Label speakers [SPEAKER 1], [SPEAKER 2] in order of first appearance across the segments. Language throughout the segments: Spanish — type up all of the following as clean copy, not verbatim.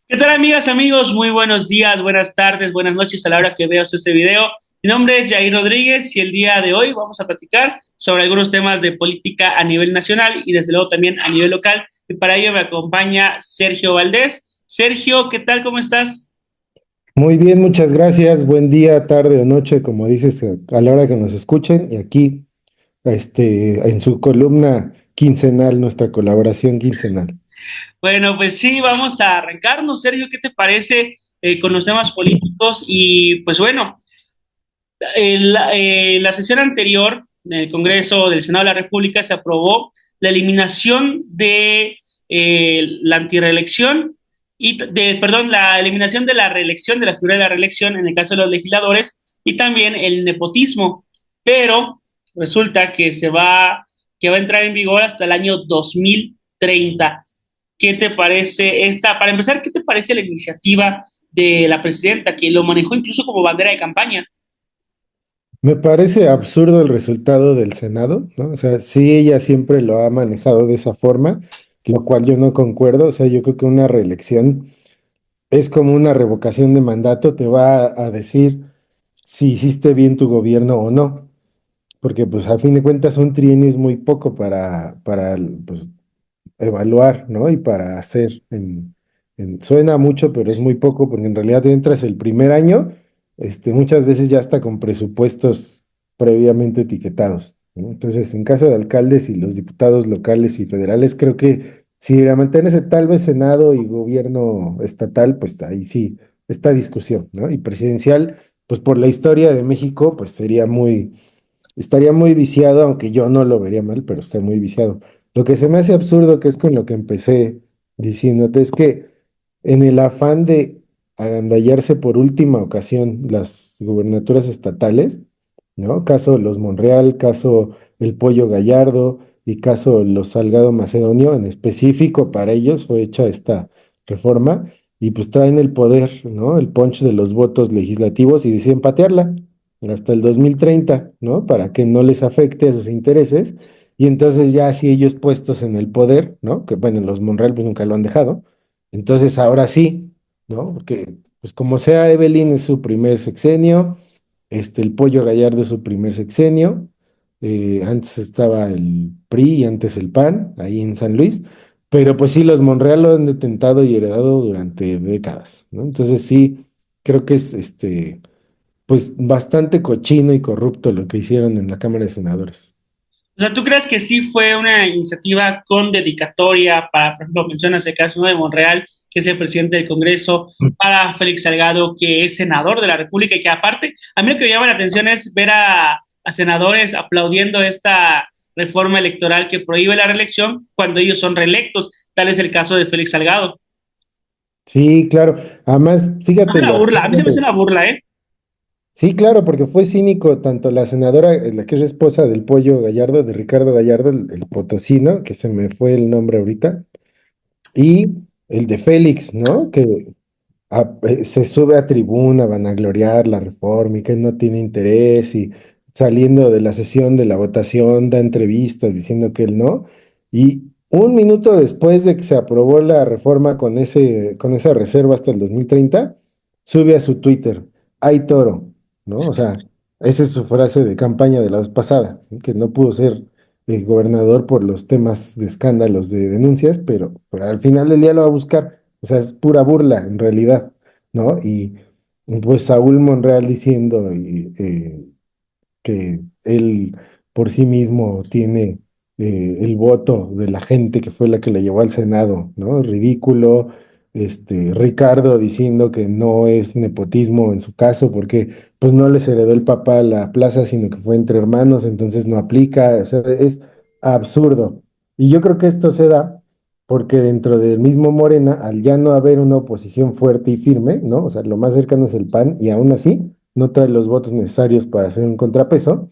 [SPEAKER 1] ¿Qué tal, amigas, amigos? Muy buenos días, buenas tardes, buenas noches a la hora que veas este video. Mi nombre es Jair Rodríguez y el día de hoy vamos a platicar sobre algunos temas de política a nivel nacional y desde luego también a nivel local. Y para ello me acompaña Sergio Valdés. Sergio, ¿qué tal? ¿Cómo estás?
[SPEAKER 2] Muy bien, muchas gracias. Buen día, tarde o noche, como dices, a la hora que nos escuchen. Y aquí, en su columna quincenal, nuestra colaboración quincenal.
[SPEAKER 1] Bueno, pues sí, vamos a arrancarnos. Sergio, ¿qué te parece con los temas políticos? Y pues bueno, la sesión anterior del Congreso del Senado de la República se aprobó la eliminación de la antireelección perdón, la eliminación de la reelección, de la figura de la reelección en el caso de los legisladores y también el nepotismo. Pero resulta que va a entrar en vigor hasta el año 2030. ¿Qué te parece esta? Para empezar, ¿qué te parece la iniciativa de la presidenta que lo manejó incluso como bandera de campaña?
[SPEAKER 2] Me parece absurdo el resultado del Senado, ¿no? O sea, sí, ella siempre lo ha manejado de esa forma, lo cual yo no concuerdo. O sea, yo creo que una reelección es como una revocación de mandato, te va a decir si hiciste bien tu gobierno o no. Porque, pues, a fin de cuentas, un trienio es muy poco para pues, evaluar, ¿no? Y para hacer. Suena mucho, pero es muy poco, porque en realidad entras el primer año, muchas veces ya está con presupuestos previamente etiquetados, ¿no? Entonces, en caso de alcaldes y los diputados locales y federales, creo que si la mantiene tal vez Senado y gobierno estatal, pues ahí sí, esta discusión, ¿no? Y presidencial, pues por la historia de México, pues estaría muy viciado, aunque yo no lo vería mal, pero está muy viciado. Lo que se me hace absurdo, que es con lo que empecé diciéndote, es que en el afán de agandallarse por última ocasión las gubernaturas estatales, ¿no? Caso Los Monreal, caso el Pollo Gallardo y caso los Salgado Macedonio, en específico para ellos fue hecha esta reforma y pues traen el poder, ¿no? El punch de los votos legislativos y deciden patearla hasta el 2030, ¿no? Para que no les afecte a sus intereses. Y entonces ya así ellos puestos en el poder, ¿no? Que bueno, los Monreal pues nunca lo han dejado. Entonces ahora sí, ¿no? Porque pues como sea, Evelyn es su primer sexenio, el Pollo Gallardo es su primer sexenio, antes estaba el PRI y antes el PAN, ahí en San Luis, pero pues sí, los Monreal lo han detentado y heredado durante décadas, ¿no? Entonces sí, creo que es pues bastante cochino y corrupto lo que hicieron en la Cámara de Senadores.
[SPEAKER 1] O sea, ¿tú crees que sí fue una iniciativa con dedicatoria para, por ejemplo, mencionas el caso, ¿no?, de Monreal, que es el presidente del Congreso, para Félix Salgado, que es senador de la República y que aparte, a mí lo que me llama la atención es ver a senadores aplaudiendo esta reforma electoral que prohíbe la reelección cuando ellos son reelectos? Tal es el caso de Félix Salgado.
[SPEAKER 2] Sí, claro. Además,
[SPEAKER 1] Es
[SPEAKER 2] fíjate
[SPEAKER 1] una
[SPEAKER 2] lo
[SPEAKER 1] burla, a mí se me hace
[SPEAKER 2] absurdo.
[SPEAKER 1] una burla, ¿eh?
[SPEAKER 2] Sí, claro, porque fue cínico tanto la senadora, la que es esposa del Pollo Gallardo, de Ricardo Gallardo, el potosino, que se me fue el nombre ahorita, y el de Félix, ¿no? Que se sube a tribuna a vanagloriar la reforma y que no tiene interés y saliendo de la sesión de la votación da entrevistas diciendo que él no. Y un minuto después de que se aprobó la reforma con esa reserva hasta el 2030 sube a su Twitter, hay toro, ¿no? O sea, esa es su frase de campaña de la vez pasada, ¿no? Que no pudo ser gobernador por los temas de escándalos de denuncias, pero al final del día lo va a buscar. O sea, es pura burla en realidad, ¿no? Y pues Saúl Monreal diciendo que él por sí mismo tiene el voto de la gente que fue la que le llevó al Senado, ¿no? Ridículo. Ricardo diciendo que no es nepotismo en su caso porque pues no les heredó el papá la plaza, sino que fue entre hermanos, entonces no aplica, o sea, es absurdo. Y yo creo que esto se da porque dentro del mismo Morena, al ya no haber una oposición fuerte y firme, ¿no? O sea, lo más cercano es el PAN y aún así no trae los votos necesarios para hacer un contrapeso.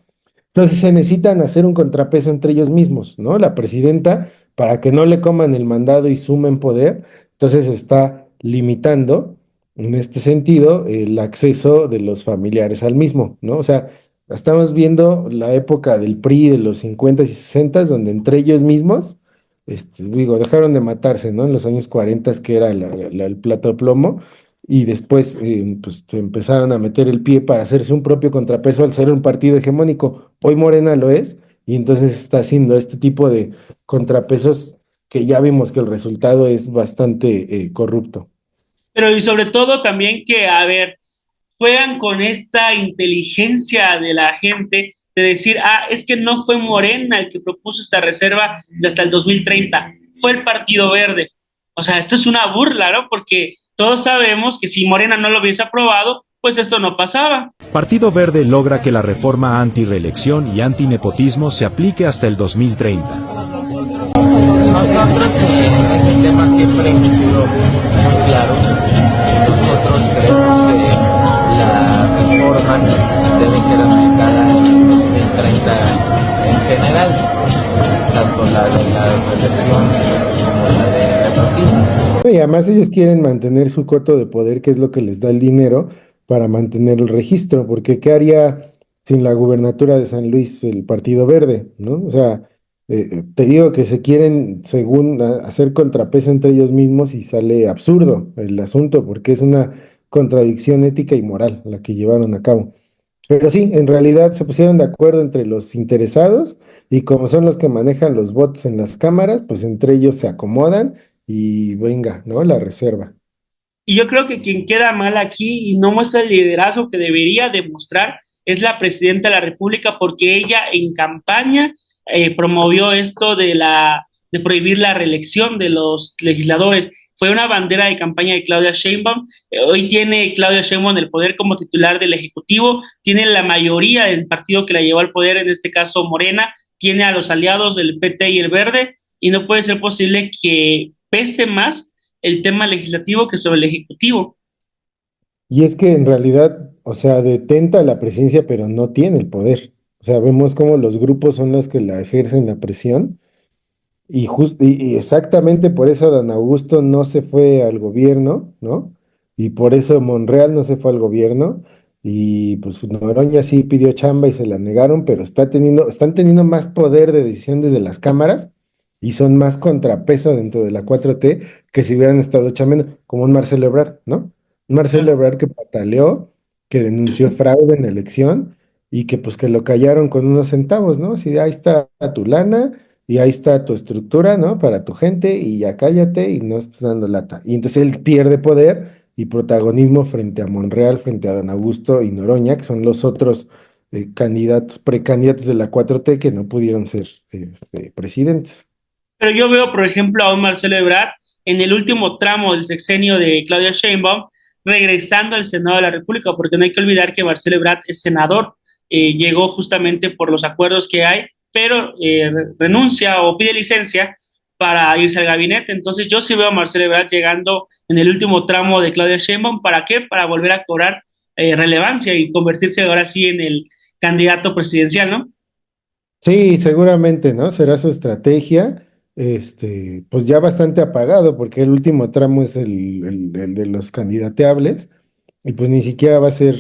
[SPEAKER 2] Entonces se necesitan hacer un contrapeso entre ellos mismos, ¿no? La presidenta, para que no le coman el mandado y sumen poder, entonces está limitando, en este sentido, el acceso de los familiares al mismo, ¿no? O sea, estamos viendo la época del PRI de los 50 y 60, donde entre ellos mismos digo, dejaron de matarse, ¿no? En los años 40, que era el plato de plomo, y después pues se empezaron a meter el pie para hacerse un propio contrapeso al ser un partido hegemónico. Hoy Morena lo es, y entonces está haciendo este tipo de contrapesos que ya vimos que el resultado es bastante corrupto.
[SPEAKER 1] Pero y sobre todo también que, a ver, juegan con esta inteligencia de la gente de decir, ah, es que no fue Morena el que propuso esta reserva de hasta el 2030, fue el Partido Verde. O sea, esto es una burla, ¿no? Porque todos sabemos que si Morena no lo hubiese aprobado, pues esto no pasaba.
[SPEAKER 3] Partido Verde logra que la reforma anti-reelección y anti-nepotismo se aplique hasta el 2030.
[SPEAKER 4] Nosotros en ese tema siempre hemos sido muy claros. Nosotros creemos que la reforma debe ser aplicada en 2030 en general, tanto la de la reelección como la de nepotismo.
[SPEAKER 2] Y además ellos quieren mantener su coto de poder, que es lo que les da el dinero para mantener el registro, porque ¿qué haría sin la gubernatura de San Luis el Partido Verde, ¿no? O sea, te digo que se quieren, según, hacer contrapeso entre ellos mismos y sale absurdo el asunto, porque es una contradicción ética y moral la que llevaron a cabo. Pero sí, en realidad se pusieron de acuerdo entre los interesados y como son los que manejan los votos en las cámaras, pues entre ellos se acomodan y venga, ¿no? La reserva.
[SPEAKER 1] Y yo creo que quien queda mal aquí y no muestra el liderazgo que debería demostrar es la presidenta de la República, porque ella en campaña promovió esto de prohibir la reelección de los legisladores. Fue una bandera de campaña de Claudia Sheinbaum. Hoy tiene Claudia Sheinbaum el poder como titular del Ejecutivo, tiene la mayoría del partido que la llevó al poder, en este caso Morena, tiene a los aliados del PT y el Verde, y no puede ser posible que pese más el tema legislativo que sobre el ejecutivo.
[SPEAKER 2] Y es que en realidad, o sea, detenta la presidencia, pero no tiene el poder. O sea, vemos cómo los grupos son los que la ejercen la presión. Y exactamente por eso Dan Augusto no se fue al gobierno, ¿no? Y por eso Monreal no se fue al gobierno. Y pues Noroña sí pidió chamba y se la negaron, pero están teniendo más poder de decisión desde las cámaras y son más contrapeso dentro de la 4T que si hubieran estado chambeando, como un Marcelo Ebrard, ¿no? Un Marcelo Ebrard que pataleó, que denunció fraude en la elección y que pues que lo callaron con unos centavos, ¿no? Así de ahí está tu lana y ahí está tu estructura, ¿no? Para tu gente y ya cállate y no estás dando lata. Y entonces él pierde poder y protagonismo frente a Monreal, frente a Dan Augusto y Noroña, que son los otros candidatos, precandidatos de la 4T que no pudieron ser presidentes.
[SPEAKER 1] Pero yo veo, por ejemplo, a un Marcelo Ebrard en el último tramo del sexenio de Claudia Sheinbaum regresando al Senado de la República, porque no hay que olvidar que Marcelo Ebrard es senador, llegó justamente por los acuerdos que hay, pero renuncia o pide licencia para irse al gabinete. Entonces yo sí veo a Marcelo Ebrard llegando en el último tramo de Claudia Sheinbaum. ¿Para qué? Para volver a cobrar relevancia y convertirse ahora sí en el candidato presidencial, ¿no?
[SPEAKER 2] Sí, seguramente, ¿no? Será su estrategia, pues ya bastante apagado, porque el último tramo es el de los candidateables, y pues ni siquiera va a ser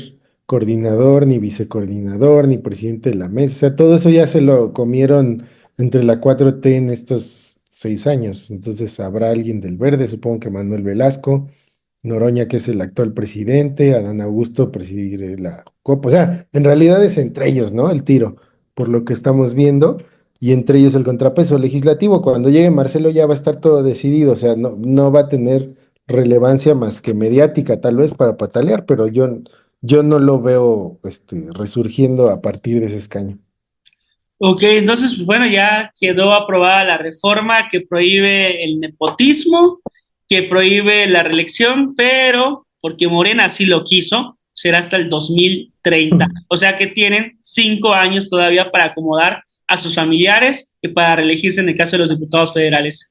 [SPEAKER 2] coordinador, ni vicecoordinador, ni presidente de la mesa. O sea, todo eso ya se lo comieron entre la 4T en estos 6 años. Entonces habrá alguien del Verde, supongo que Manuel Velasco, Noroña, que es el actual presidente, Adán Augusto presidir la Copa. O sea, en realidad es entre ellos, ¿no? El tiro, por lo que estamos viendo, y entre ellos el contrapeso legislativo. Cuando llegue Marcelo ya va a estar todo decidido, o sea, no va a tener relevancia más que mediática, tal vez para patalear, pero yo no lo veo resurgiendo a partir de ese escaño.
[SPEAKER 1] Ok, entonces, pues, bueno, ya quedó aprobada la reforma que prohíbe el nepotismo, que prohíbe la reelección, pero porque Morena así lo quiso, será hasta el 2030. O sea que tienen 5 años todavía para acomodar a sus familiares y para reelegirse en el caso de los diputados federales.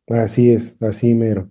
[SPEAKER 2] Así es, así mero.